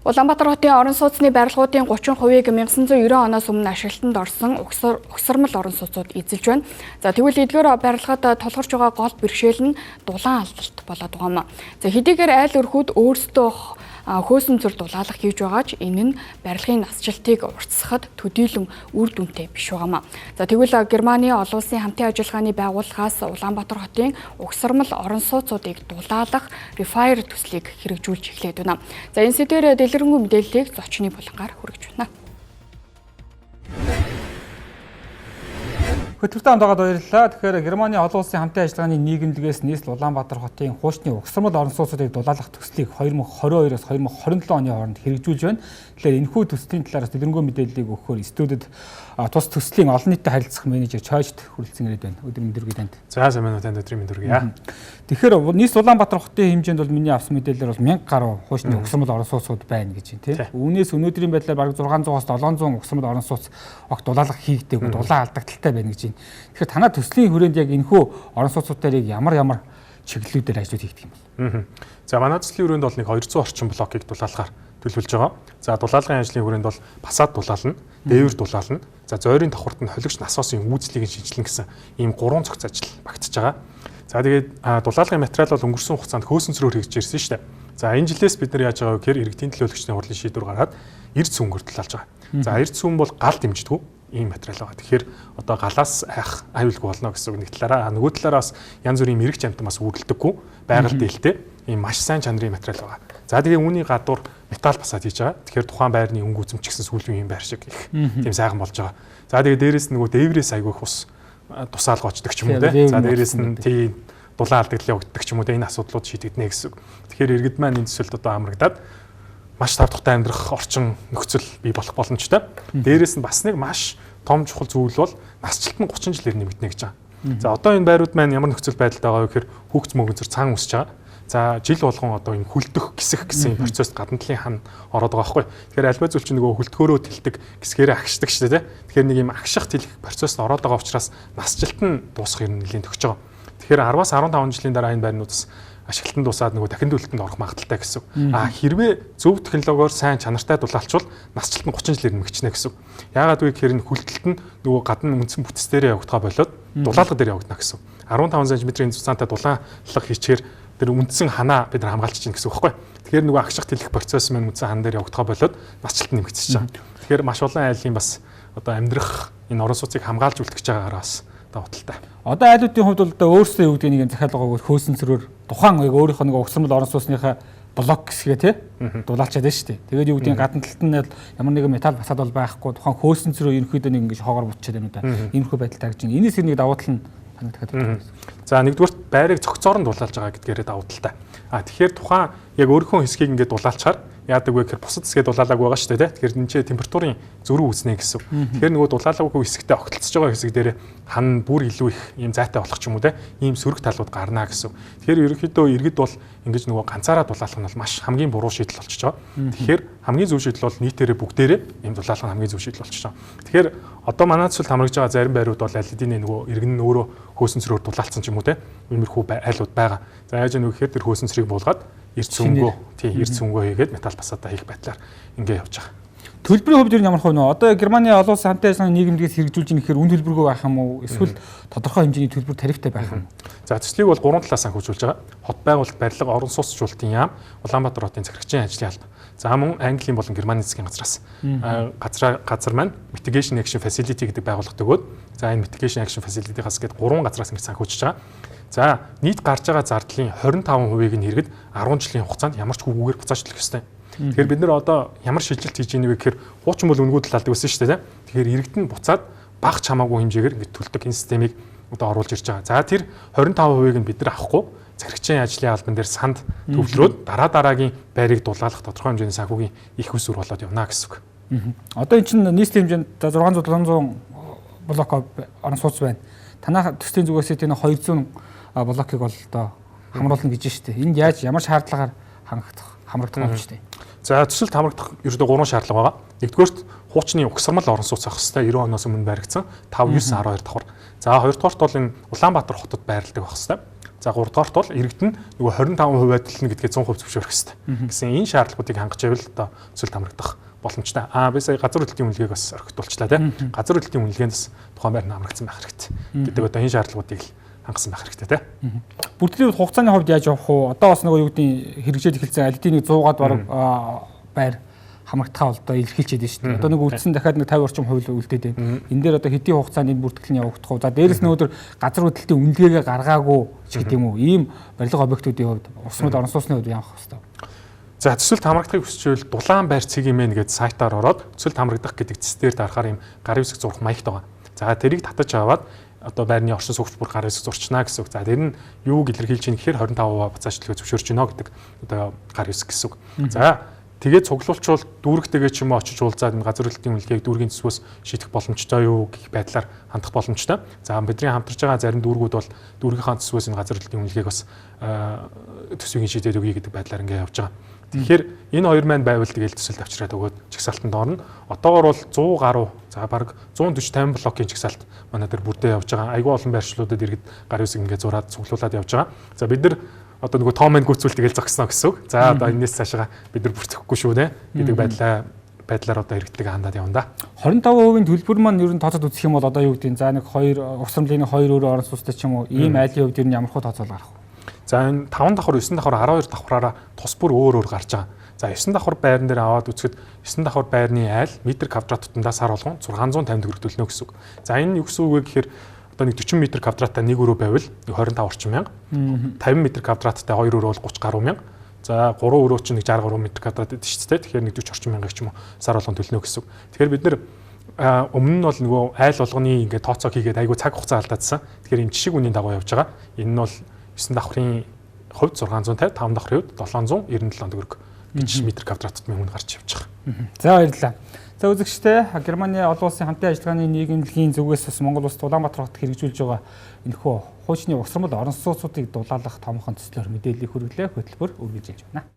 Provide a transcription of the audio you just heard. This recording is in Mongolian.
Улаанбаатар хотын орон сууцны барилгуудын 30%-ийг 1990 оноос өмнө ашиглалтанд орсон угсармал орон сууцуд эзэлж байна. За тэгвэл эдгээр барилгад тулгарч байгаа гол бэрхшээл нь дулаан алдлт болоод байгаа юм. За хэдийгээр айл өрхүүд өөрсдөө хөөсөн цэр дулаалах хийж байгаа ч энэ нь барилгын насжилтыг уртсахад төдийлөн үр дүнтэй биш байгаамаа. За тэгвэл Германы олон улсын хамтын ажиллагааны байгууллагаас Улаанбаатар хотын угсармал орон сууцуудыг дулаалах Refire төслийг хэрэгжүүлж эхлээд байна. За энэ сэдвээр дэлгэрэнгүй мэдээллийг зочны булангаар хүргэж байна. Хөтөлбөртэй хамтдаад баярлалаа. Тэгэхээр Германы олон улсын хамтын ажиллагааны нийгэмлэгээс нийслэл Улаанбаатар хотын хуучны угсармал орон сууцуудыг дулаалгах төслийг 2022-оос 2027 оны хооронд хэрэгжүүлж байна. Тэгэхээр энэхүү төслийн талаараас дэлгэрэнгүй мэдээллийг өгөхөөр студид тус төслийн олон нийтэд харилцах менежер Чойжд хүрэлцэн ирээд байна. Өдөр мэндүргий танд. За сайн байна уу танд өдрийн мэндүргийа. Тэгэхээр нийслэл Улаанбаатар хотын хэмжээнд бол миний авсан мэдээлэлээр бол 1000 гаруй хуучны угсармал орон сууцуд байна гэж байна тийм. Үүнээс өнөөдрийн байдлаар бараг 600-аас 700 угсармал орон сууц огт дулаалгах хийгдээгүй дулаан алдагдaltaй байна гэж байна. Тэгэхээр танай төслийн хүрээнд яг энэхүү орон сууцуудаар ямар чиглэлүүдээр ажлууд хийгдэх юм бол. За манай төслийн хүрээнд бол нэг 200 орчим блокийг дулаалгахаар төлөвлөж байгаа. За дулаалгын ажлын хүрээнд бол фасад дулаална, дээвэр дулаална. За зойрын давхарт нь холигч насоосын үүслийг шинжилнэ гэсэн ийм 3 цогц ажил багтаж байгаа. За тэгээд дулаалгын материал бол өнгөрсөн хугацаанд хөөсөн цэрөөр хэрэгжиж ирсэн шүү дээ. За энэ жилээс бид нар яаж байгаа вэ гэхээр иргэдийн төлөөлөгчний хурлын шийдвэр гаргаад эрд цүнгээр дулаалж байгаа. За эрд цүн бол гал дэмждэг ийм материал байгаа. Тэгэхээр одоо галаас айх аюулгүй болно гэсэн үг нэг талаараа нөгөө талаараа бас янз бүрийн мэрэгч амтан бас үргэлдэггүй байгаль дээлтэй ийм маш сайн чанарын материал байгаа. За тэгээ үүний гадуур металл фасад хийж байгаа. Тэгэхээр тухайн байрны өнгө үзэмч гэсэн сүүлийн юм байр шиг их тийм сайхан болж байгаа. За тэгээ дээрэс нөгөө дээврээс айгүй их ус тусаалга очдог ч юм уу те. За дээрэс нь тийм дулаан алдагдлаа өгдөг ч юм уу те. Энэ асуудлууд шийдэгдэнэ гэсэн үг. Тэгэхээр иргэд маань энэ төсөлд одоо амрагдаад маш тав тухтай амьдрах орчин нөхцөл бий болох боломжтой. Дээрээс нь бас нэг маш том чухал зүйл бол насжилт нь 30 жилээр нэмэгдэнэ гэж байгаа. За одоо энэ байрууд маань ямар нөхцөл байдалд байгаа вэ гэхээр хүүхд мөгөнцөр цаан үсэж байгаа. За жил болгон одоо энэ хүлдэх гисэх гэсэн процесс гадна талын хан ороод байгаа байхгүй. Тэгэхээр альва зүйл чинь нөгөө хөлтгөөрөө тэлдэг гисгээрээ агшдаг шүү дээ. Тэгэхээр нэг юм агших тэлэх процесс ороод байгаа учраас насжилт нь дуусах юм нэлийн төгсөж байгаа. Тэгэхээр 10-аас 15 жилийн дараа энэ байрнуудаас ашиглалтанд дусаад нөгөө дахин төлөлтөнд орох магадaltaй гэсэн. Хэрвээ зөв технологиор сайн чанартай дулаалчвал насжилт нь 30 жилээр нэмэгдэнэ гэсэн. Яагаад вэ гэхээр энэ хүлдэлт нь нөгөө гадна үндсэн бүтцээрээ явагдгаа болоод дулаалга дээр явагдана гэсэн. 15 см-ийн цуцаантай дулаалга хийчихээр тэр үндсэн ханаа бид нар хамгаалж чинь гэсэн үг байхгүй. Тэгэхээр нөгөө агших тэлэх процесс маань үндсэн хан дээр явагдгаа болоод насжилт нь нэмэгдэж байгаа. Тэгэхээр маш олон айлын бас одоо амьдрах энэ орон сууцыг хамгаалж үлдэж байгаагаараа бас давталтай. Одоо айлуудын хувьд бол одоо өөрсдөө юу гэдэг нэг захиалгаагаар хөөсөн цэрээр тухайн яг өөрийнхөө нэг угсармал орон сууцныхаа блок гэсгээ тий дулаалчаад байна шүү дээ. Тэгээд юу гэдэг гадна талд нь ямар нэгэн металл фасад бол байхгүй тухайн хөөсөн цэрөө ерөнхийдөө нэг ингэж хоогоор бутчаад байна да. Иймэрхүү байдалтай гэж байна. Энэс нэг давуу тал нь танад дахиад. За нэгдүгürt байрыг цогцоор нь дулаалж байгаа гэдгээрээ давуу талтай. Тэгэхээр тухайн яг өөрийнхөө хэсгийг ингээд дулаалчаар яадаг вэ гэхээр бусад хэсгээ дулаалаагүй байгаа шүү дээ. Тэгэхээр энэ чинь температурын зөрүү үүснэ гэсэн. Тэгэхээр нөгөө дулаалаагүй хэсэгтээ огтлцож байгаа хэсэг дээр хан бүр илүү их ийм зайтай болох ч юм уу те. Ийм сөрөг талууд гарна гэсэн. Тэгэхээр ерөнхийдөө иргэд бол ингэж нөгөө ганцаараа дулаалах нь бол маш хамгийн буруу шийдэл болчихж байгаа. Тэгэхээр хамгийн зөв шийдэл бол нийтээрээ бүгдээрээ ийм дулаалах нь хамгийн зөв шийдэл болчихж байгаа. Тэгэхээр одоо манай төсөлд хамрагдж байгаа зарим байрууд бол аль хэдийн нөгөө иргэн нь өөрөө хөөсөн цэрээр дулаалцсан ч юм уу те. Иймэрхүү айлууд байгаа. За яаж яах вэ гэхээр тэр хөөсөн цэрийг буулгаад эрд цөнгөө эрд цөнгөө хийгээд металл фасадаа хийх байдлаар ингэ явж байгаа. Төлбөрийн хувьд ямар хөө нөө одоо Германы олон улсын хамтын ажиллагааны нийгэмлэгээс хэрэгжүүлж байгаа гэхээр үн төлбөргүй байх юм уу? Эсвэл тодорхой хэмжээний төлбөр тарифтай байх юм уу? За төслийг бол 3 талаас санхүүжүүлж байгаа. Хот байгуулалт, барилга, орон сууцчлалтын яам, Улаанбаатар хотын захирагчийн ажлын алба. За мөн Английн болон Германы засгийн газраас газар маань Mitigation Action Facility гэдэг байгууллага төгөөд за энэ Mitigation Action Facility-гаас гээд 3 газраас ингэ санхүүжж байгаа. За нийт гарч байгаа зардлын 25%-ийг нь хэрэгэд 10 жилийн хугацаанд ямар ч хүүгээр буцаачлах ёстой. Тэгэхээр бид нэр одоо ямар шилжилт хийж ийнэ вэ гэхээр хуучин бол үнгүүд талдаг байсан шүү дээ. Тэгэхээр иргэд нь буцаад багч хамаагүй хэмжээгээр ингэ төлдөг энэ системийг одоо оруулж ирж байгаа. За тэр 25%-ийг нь бид нар авахгүй захирагчийн ажлын албан дээр санд төвлөрөөд дараагийн байрыг дулаалах тодорхой хэмжээний санхүүгийн их усүр болоод явна гэсэн үг. Одоо эн чинь нийслэлийн хэмжээнд 600-700 блок орон сууц байна. Танай төслийн зүгээс энэ 200 блокийг бол одоо хамруулна гэж байна шүү дээ. Энд яаж ямар шаардлагаар хамрагдах юм шүү дээ. За төсөлд хамрагдах ердөө 3 шаардлага байгаа. Нэгдүгээрт хуучны угсармал орон сууц авах хэрэгтэй 90 оноос өмнө баригдсан 5-9-12 давхар. За хоёрдугаарт бол энэ Улаанбаатар хотод байрладаг байх хэрэгтэй. За 3 дугаарт бол иргэд нь нөгөө 25% адилна гэдгээ 100% зөвшөөрөх хэрэгтэй гэсэн энэ шаардлагуудыг хангаж байвал одоо төсөлд хамрагдах боломжтой. Би сая газар хөдлөлтийн үнэлгээг бас орхитуулчлаа тийм. Газар хөдлөлтийн үнэлгээндээс тухайн байр нь хамрагдсан байх хэрэгтэй гэдэг одоо энэ шаардлагуудыг л хангасан байх хэрэгтэй тийм. Бүртгэлийн хугацааны хувьд яаж явах вэ? Одоо бас нөгөө юу гэдэг хэрэгжээд эхэлсэн аль хэдийн 100-аад бараг байр хамрагдахаа одоо илэрхийлчихэд байна шүү дээ. Одоо нэг үлдсэн дахиад нэг 50 орчим хувь үлдээд байна. Энэ дээр одоо хэдийн хугацаанд энэ бүртгэл нь явагдах вэ? За дээрэс нь өдөр газар хөдлөлтийн үнэлгээгээ гаргаагүй ч гэдэг юм уу? Ийм барилга объектуудын хувьд усмал орон сууцны хувьд явах хэрэгтэй. За төсөлд хамрагдахыг хүсвэл дулаан байр цэгийн гэдэг сайтаар ороод төсөлд хамрагдах гэдэг цэц дээр дарахаар ийм гарын хэсэг зурх маягт байгаа. За тэрийг татаж аваад одоо байрны оршин суугч бүр гарын хэсэг зурчнаа гэсэн үг. За тэр нь юуг илэрхийлж ийн гэхээр 25% буцаачлалыг зөвшөөрч гинэ гэдэг одоо гарын хэсэг гэсэн үг. За тэгээд цуглуулчвал дүүрэгтэйгээ ч юм уу очиж уулзаад энэ газар хөдлөлтийн үнэлгээг дүүргийн төсвөөс шийдэх боломжтой юу гэх байдлаар хандах боломжтой. За бидний хамтарч байгаа зарим дүүргүүд бол дүүргийнхаа төсвөөс энэ газар хөдлөлтийн үнэлгээг бас төсвийн шийдээд өгье гэдэг байдлаар ингэ явж байгаа. Тэгэхээр энэ хоёр маань байвал тэгэл төсөлд авчираад өгөөд чагсаалтанд орно. Одоогоор бол 100 гаруй за бараг 140 50 блокийн чагсаалт манай дээр бүрдээ явж байгаа. Айгүй олон байршлуудад иргэд гарын хэсэг ингээ зураад цуглуулад явж байгаа. За бид нар одоо нөгөө том мэн гүйцүүл тэгэл зогсноо гэсэн үг. За одоо энэс цаашаа бид нар бүртгэхгүй шүү нэ гэдэг байдлаар одоо иргэдтэйгээ хандаад явна да. 25% төлбөр маань ер нь тооцоод үзэх юм бол одоо юу гэдэг нь за нэг 2 угсрамлын 2 өөр орон сууцтай ч юм уу ийм айлын хувьд ер нь ямар хөө тооцоол гарах вэ? За энэ 5 давхар 9 давхар 12 давхраараа тус бүр өөр гарч байгаа. За 9 давхар байран дээр аваад үзэхэд 9 давхар байрны айл метр квадратуудаа сар болгон 650 төгрөг төлнө гэсэн үг. За энэ юу гэсэн үг вэ гэхээр одоо нэг 40 м квадраттай нэг өрөө байвал 25 орчим мянга. 50 м квадраттай 2 өрөө бол 30 гаруй мянга. За 3 өрөө чинь нэг 63 м квадрат гэдэг шүү дээ. Тэгэхээр нэг 40 орчим мянга ч юм уу сар болгон төлнө гэсэн үг. Тэгэхээр бид нэр өмнө нь бол нөгөө айл болгоны ингээд тооцоо хийгээд айгүй цаг хугацаа алдаадсан. Тэгэхээр энэ жишг үнийн дагуу явж байгаа. Энэ нь бол 9 давхрын хувьд 650, 5 давхрын хувьд 797 төгрөг гэж метр квадратт мөн гарч явж байгаа. За баярлалаа. За үзэгчтэй Германы олон улсын хамтын ажиллагааны нийгэмлэгийн зүгээс бас Монгол улсад Улаанбаатар хотод хэрэгжүүлж байгаа энэхүү хуучны угсрамл орон сууцуудыг дулаалгах томхон төслөөр мэдээллийг хүргэлээ хөтөлбөр үргэлжилж байна.